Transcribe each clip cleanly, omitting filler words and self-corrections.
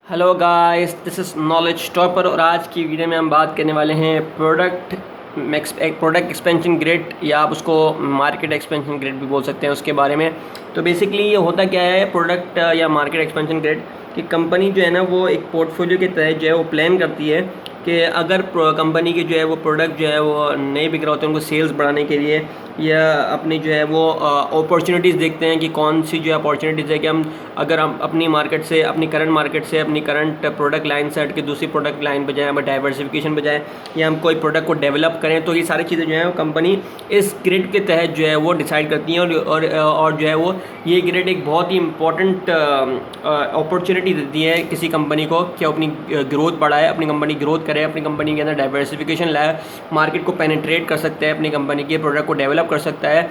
Hello guys, this is knowledge topper और आज की वीडियो में हम बात करने वाले हैं प्रोडक्ट एक्सपेंशन ग्रिड या आप उसको मार्केट एक्सपेंशन ग्रिड भी बोल सकते हैं उसके बारे में। तो बेसिकली ये होता क्या है प्रोडक्ट या मार्केट एक्सपेंशन ग्रिड कि कंपनी जो है ना वो एक पोर्टफोलियो के तहत जो है वो प्लान करती है कि अगर कंपनी के जो है वो प्रोडक्ट जो है वो नहीं बिक रहा होते हैं उनको सेल्स बढ़ाने के लिए या अपनी जो है वो अपॉर्चुनिटीज़ देखते हैं कि कौन सी जो है अपॉर्चुनिटीज़ है कि हम अगर हम अपनी मार्केट से अपनी करंट प्रोडक्ट लाइन से हट के दूसरी प्रोडक्ट लाइन पे जाएँ, हम डाइवर्सिफिकेशन पे जाएँ या हम कोई प्रोडक्ट को डेवलप करें, तो ये सारी चीज़ें जो है कंपनी इस ग्रिड के तहत जो है वो डिसाइड करती हैं और जो है वो ये ग्रिड एक बहुत ही इंपॉर्टेंट अपॉर्चुनिटी देती है किसी कंपनी को कि अपनी ग्रोथ बढ़ाए, अपनी कंपनी ग्रोथ करे, अपनी कंपनी के अंदर डाइवर्सिफिकेशन लाए, मार्केट को पेनिट्रेट कर सकता है, अपनी कंपनी के प्रोडक्ट को डेवलप कर सकता है,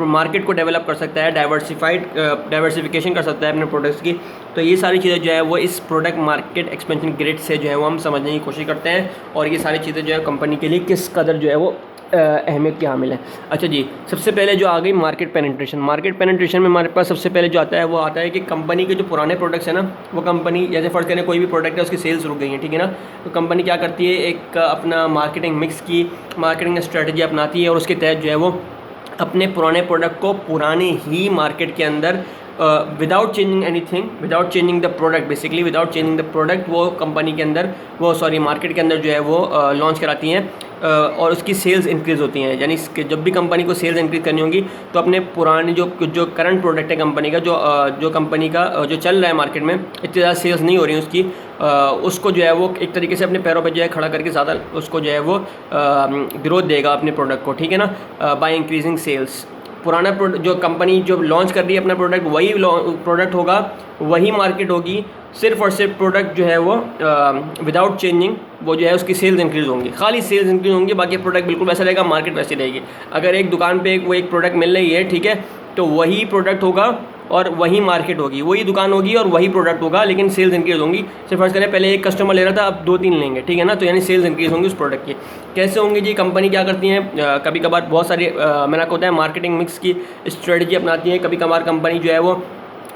मार्केट को डेवलप कर सकता है, डाइवर्सिफिकेशन कर सकता है अपने प्रोडक्ट्स की। तो ये सारी चीज़ें जो है वो इस प्रोडक्ट मार्केट एक्सपेंशन ग्रिड से जो है वो हम समझने की कोशिश करते हैं और ये सारी चीज़ें जो है कंपनी के लिए किस कदर जो है वो अहमियत की हामिल है। अच्छा जी, सबसे पहले जो आ गई मार्केट पेनिट्रेशन में हमारे पास सबसे पहले जो आता है वो आता है कि कंपनी के जो पुराने प्रोडक्ट्स हैं ना, वो कंपनी जैसे फर्स्ट करें कोई भी प्रोडक्ट है उसकी सेल्स रुक गई है, ठीक है ना, तो कंपनी क्या करती है एक अपना मार्केटिंग मिक्स की मार्केटिंग स्ट्रेटजी अपनाती है और उसके तहत जो है वो अपने पुराने प्रोडक्ट को पुराने ही मार्केट के अंदर without changing anything, without changing the product वो कंपनी के अंदर मार्केट के अंदर जो है वो लॉन्च कराती हैं और उसकी सेल्स इंक्रीज़ होती हैं। यानी जब भी कंपनी को सेल्स इंक्रीज़ करनी होगी तो अपने पुराने जो करंट प्रोडक्ट है कंपनी का जो कंपनी का जो चल रहा है मार्केट में इतनी ज़्यादा सेल्स नहीं हो रही है उसकी, उसको जो है वो एक तरीके से अपने पैरों पे जो है खड़ा करके ज़्यादा उसको जो है वो ग्रोथ देगा अपने प्रोडक्ट को, ठीक है ना, बाय इंक्रीजिंग सेल्स। पुराना जो कंपनी जो लॉन्च कर रही है अपना प्रोडक्ट वही प्रोडक्ट होगा, वही मार्केट होगी, सिर्फ और सिर्फ प्रोडक्ट जो है वो विदाउट चेंजिंग वो जो है उसकी सेल्स इंक्रीज़ होंगी, खाली सेल्स इंक्रीज़ होंगी, बाकी प्रोडक्ट बिल्कुल वैसा रहेगा, मार्केट वैसी रहेगी। अगर एक दुकान पे वो एक प्रोडक्ट मिल रही है, ठीक है, तो वही प्रोडक्ट होगा और वही मार्केट होगी, वही दुकान होगी और वही प्रोडक्ट होगा, लेकिन सेल्स इंक्रीज़ होंगी। सिर्फ फर्स्ट करें पहले एक कस्टमर ले रहा था, अब 2-3 लेंगे, ठीक है ना, तो यानी सेल्स इंक्रीज़ होंगी उस प्रोडक्ट की। कैसे होंगे जी? कंपनी क्या करती है कभी कभार बहुत सारी मैंने आपको बताया मार्केटिंग मिक्स की स्ट्रेटजी अपनाती है। कभी कभार कंपनी जो है वो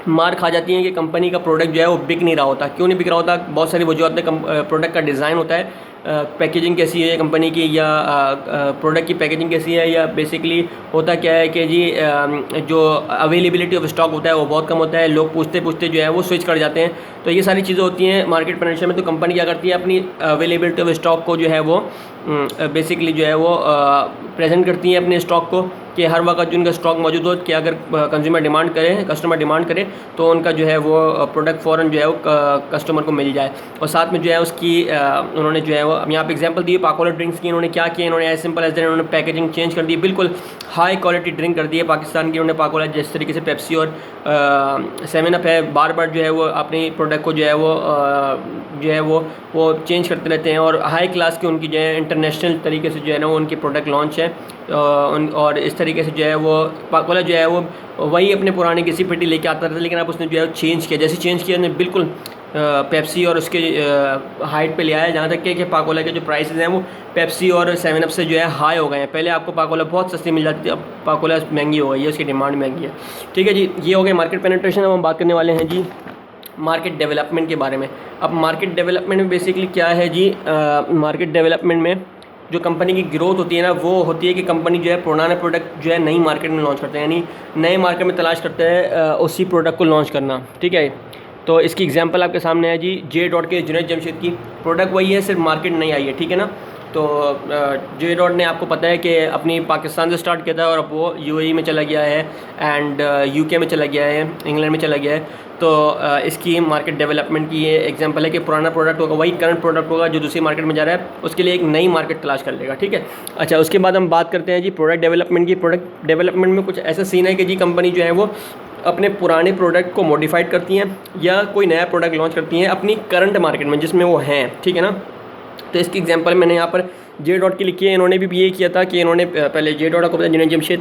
मार खा जाती है कि कंपनी का प्रोडक्ट जो है वो बिक नहीं रहा होता। क्यों नहीं बिक रहा होता? बहुत सारी वजूहत है। प्रोडक्ट का डिज़ाइन होता है, पैकेजिंग कैसी है कंपनी की, या प्रोडक्ट की पैकेजिंग कैसी है, या बेसिकली होता क्या है कि जी जो अवेलेबिलिटी ऑफ स्टॉक होता है वो बहुत कम होता है, लोग पूछते पूछते जो है वो स्विच कर जाते हैं। तो ये सारी चीज़ें होती हैं मार्केट पेनिट्रेशन में। तो कंपनी क्या करती है अपनी अवेलेबिलिटी ऑफ स्टॉक को जो है वो बेसिकली जो है वो प्रेजेंट करती हैं अपने स्टॉक को कि हर वक्त जो उनका स्टॉक मौजूद हो कि अगर कस्टमर डिमांड करे तो उनका जो है वो प्रोडक्ट फ़ौरन जो है वो कस्टमर को मिल जाए। और साथ में जो है उसकी उन्होंने जो है वो यहाँ पे एग्जांपल दी पाकोला ड्रिंक्स की। इन्होंने क्या किया, इन्होंने एज सिंपल एज दैट इन्होंने पैकेजिंग चेंज कर दी, बिल्कुल हाई क्वालिटी ड्रिंक कर दी है पाकिस्तान की उन्होंने पाकोला। जिस तरीके से पेप्सी और 7 अप है, बार बार जो है वो अपनी प्रोडक्ट को जो है वो चेंज करते रहते हैं और हाई क्लास की उनकी जो है इंटरनेशनल तरीके से जो है ना वो उनकी प्रोडक्ट लॉन्च है। और इस तरीके से जो है वो पाकोला जो है वो वही अपने पुराने किसी पेटी लेके आता था, लेकिन अब उसने जो है चेंज किया। जैसे चेंज किया उसने बिल्कुल पेप्सी और उसके हाइट पे ले आया, जहाँ तक कि पाकोला के जो प्राइसेस हैं वो पेप्सी और 7 अप से जो है हाई हो गए हैं। पहले आपको पाकोला बहुत सस्ती मिल जाती थी, अब पाकोला महंगी हो गई है, उसकी डिमांड महंगी है। ठीक है जी, ये हो गए मार्केट पेनिट्रेशन। अब हम बात करने वाले हैं जी मार्केट डेवलपमेंट के बारे में। अब मार्केट डेवलपमेंट में बेसिकली क्या है जी, मार्केट डेवलपमेंट में जो कंपनी की ग्रोथ होती है ना वो होती है कि कंपनी जो है पुराना प्रोडक्ट जो है नई मार्केट में लॉन्च करते हैं, यानी नए मार्केट में तलाश करते हैं उसी प्रोडक्ट को लॉन्च करना, ठीक है। तो इसकी एग्जांपल आपके सामने है जी जे डॉट के जुनैद जमशेद की। प्रोडक्ट वही है, सिर्फ मार्केट नहीं आई है, ठीक है ना। तो जे डॉट ने आपको पता है कि अपनी पाकिस्तान से स्टार्ट किया था और अब वो यूएई में चला गया है एंड यूके में चला गया है, इंग्लैंड में चला गया है। तो इसकी मार्केट डेवलपमेंट की ये एग्जांपल है कि पुराना प्रोडक्ट होगा वही करंट प्रोडक्ट होगा जो दूसरी मार्केट में जा रहा है, उसके लिए एक नई मार्केट तलाश कर लेगा, ठीक है। अच्छा, उसके बाद हम बात करते हैं जी प्रोडक्ट डेवलपमेंट की। प्रोडक्ट डेवलपमेंट में कुछ ऐसा सीन है कि जी कंपनी जो है वो अपने पुराने प्रोडक्ट को मॉडिफाइड करती हैं या कोई नया प्रोडक्ट लॉन्च करती हैं अपनी करंट मार्केट में जिसमें वो हैं, ठीक है ना। तो इसकी एग्जांपल मैंने यहाँ पर जे डॉट की लिखी है, इन्होंने भी ये किया था कि इन्होंने पहले जे डॉट को पता जुनैद जमशेद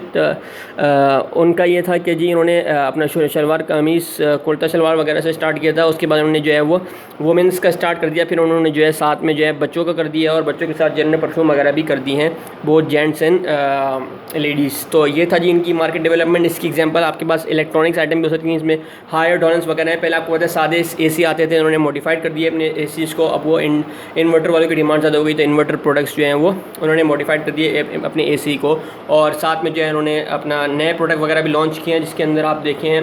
उनका ये था कि जी इन्होंने अपना शलवार कमीज़ कुर्ता शलवार वगैरह से स्टार्ट किया था। उसके बाद उन्होंने जो है वो वुमेंस का स्टार्ट कर दिया, फिर उन्होंने जो है साथ में जो है बच्चों का कर दिया और बच्चों के साथ जनरल परफ्यूम वगैरह भी कर दी हैं, बोथ जेंट्स एंड लेडीज़। तो ये था जी इनकी मार्केट डेवलपमेंट। इसकी एग्जांपल आपके पास इलेक्ट्रॉनिक्स आइटम भी हो सकती हैं, इसमें हायर टॉलरेंस वगैरह है। पहले आपको पता है सादे एसी आते थे, उन्होंने मॉडिफाइड कर दिए अपने एसीज़ को। अब वो इन्वर्टर वालों की डिमांड ज़्यादा हो गई, तो इन्वर्टर प्रोडक्ट्स जो हैं वो उन्होंने मॉडिफाइड कर दिए अपने एसी को। और साथ में जो है उन्होंने अपना नए प्रोडक्ट वगैरह भी लॉन्च किए हैं, जिसके अंदर आप देखें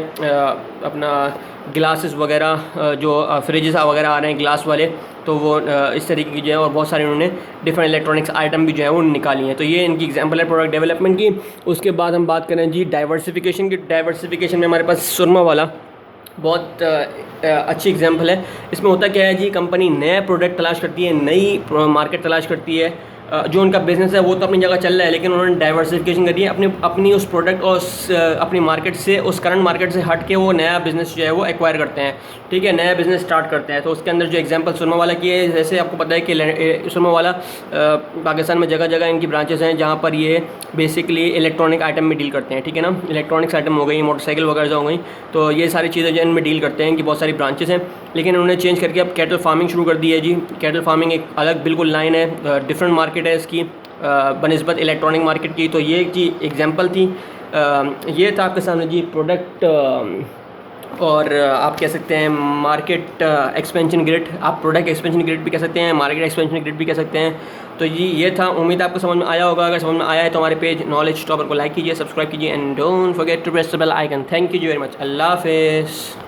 अपना ग्लासेस वगैरह जो फ्रिजेस वगैरह आ रहे हैं ग्लास वाले, तो वो इस तरीके की जो है और बहुत सारे उन्होंने डिफरेंट इलेक्ट्रॉनिक्स आइटम भी जो है वो निकाली हैं। तो ये इनकी एग्जांपल है प्रोडक्ट डेवलपमेंट की। उसके बाद हम बात करें जी डाइवर्सिफिकेशन की। डाइवर्सिफिकेशन में हमारे पास सुरमा वाला बहुत अच्छी एग्जांपल है। इसमें होता क्या है जी, कंपनी नए प्रोडक्ट तलाश करती है, नई मार्केट तलाश करती है। जो उनका बिज़नेस है वो तो अपनी जगह चल रहा है, लेकिन उन्होंने डाइवर्सिफिकेशन करी है अपनी उस प्रोडक्ट और अपनी मार्केट से, उस करंट मार्केट से हट के वो नया बिज़नेस जो है वो एक्वायर करते हैं, ठीक है, नया बिज़नेस स्टार्ट करते हैं। तो उसके अंदर जो एग्जांपल सुरमा वाला की है, जैसे आपको पता है कि सुरमा वाला पाकिस्तान में जगह जगह इनकी ब्रांचेस हैं जहाँ पर ये बेसिकली इलेक्ट्रॉनिक आइटम में डील करते हैं, ठीक है ना। इलेक्ट्रॉनिक्स आइटम हो गई, मोटरसाइकिल वगैरह हो गई, तो ये सारी चीज़ें जो इनमें डील करते हैं कि बहुत सारी ब्रांचेस हैं। लेकिन उन्होंने चेंज करके अब कैटल फार्मिंग शुरू कर दी है जी। कैटल फार्मिंग एक अलग बिल्कुल लाइन है, डिफरेंट मार्केट है इसकी बनिस्बत इलेक्ट्रॉनिक मार्केट की। तो ये जी एग्जांपल थी। ये था आपके सामने जी प्रोडक्ट और आप कह सकते हैं मार्केट एक्सपेंशन ग्रिड। आप प्रोडक्ट एक्सपेंशन ग्रिड भी कह सकते हैं, मार्केट एक्सपेंशन ग्रिड भी कह सकते हैं। तो जी ये था, उम्मीद आपको समझ में आया होगा। अगर समझ में आया है तो हमारे पेज नॉलेज टॉपर को लाइक कीजिए, सब्सक्राइब कीजिए and don't forget to press the bell icon. Thank you very much. अल्लाह हाफिज़।